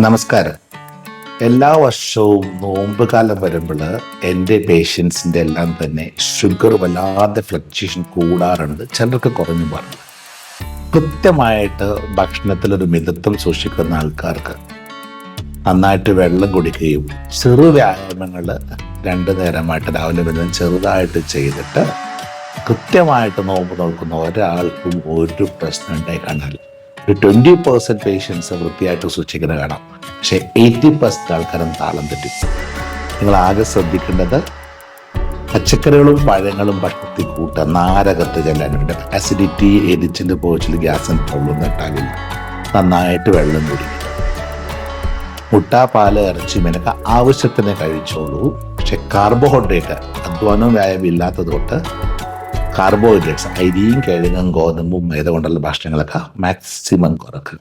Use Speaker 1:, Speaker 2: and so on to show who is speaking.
Speaker 1: നമസ്കാരം. എല്ലാ വർഷവും നോമ്പ് കാലം വരുമ്പോൾ എൻ്റെ പേഷ്യൻസിൻ്റെ എല്ലാം തന്നെ ഷുഗർ വല്ലാതെ ഫ്ലക്ച്വേഷൻ കൂടാറുണ്ട്, ചിലർക്ക് കുറഞ്ഞു പറഞ്ഞു. കൃത്യമായിട്ട് ഭക്ഷണത്തിലൊരു മിതത്വം സൂക്ഷിക്കുന്ന ആൾക്കാർക്ക് നന്നായിട്ട് വെള്ളം കുടിക്കുകയും ചെറു വ്യായാമങ്ങൾ 2 നേരമായിട്ട് രാവിലെ വരുന്ന ചെറുതായിട്ട് ചെയ്തിട്ട് കൃത്യമായിട്ട് നോമ്പ് നോക്കുന്ന ഒരാൾക്കും ഒരു പ്രശ്നം ഉണ്ടായി കാണാൻ. ഒരു 20% പേഷ്യൻസ് വൃത്തിയായിട്ട് സൂക്ഷിക്കുന്നത് കാണാം, പക്ഷേ 80% ആൾക്കാരും താളം തെറ്റി. നിങ്ങൾ ആകെ ശ്രദ്ധിക്കേണ്ടത് പച്ചക്കറികളും പഴങ്ങളും ഭക്ഷണത്തിൽ കൂട്ടുക, നാരകത്ത് ചെല്ലാനുണ്ട്. അസിഡിറ്റി, എരിച്ചിൽ, പോച്ചിൽ, ഗ്യാസിന് പ്രോബ്ലം ഉണ്ടാകില്ല. നന്നായിട്ട് വെള്ളം കുടിക്കുക. മുട്ട, പാല്, ഇറച്ചി, മീനൊക്കെ ആവശ്യത്തിന് കഴിച്ചോളൂ. പക്ഷെ കാർബോഹൈഡ്രേറ്റ്, അധ്വാനവും വ്യായാമം ഇല്ലാത്തത് തൊട്ട് കാർബോഹൈഡ്രേറ്റ്സ്, അരിയും കിഴങ്ങും ഗോതമ്പും മൈദ കൊണ്ടുള്ള ഭക്ഷണങ്ങളൊക്കെ മാക്സിമം കുറക്കുക.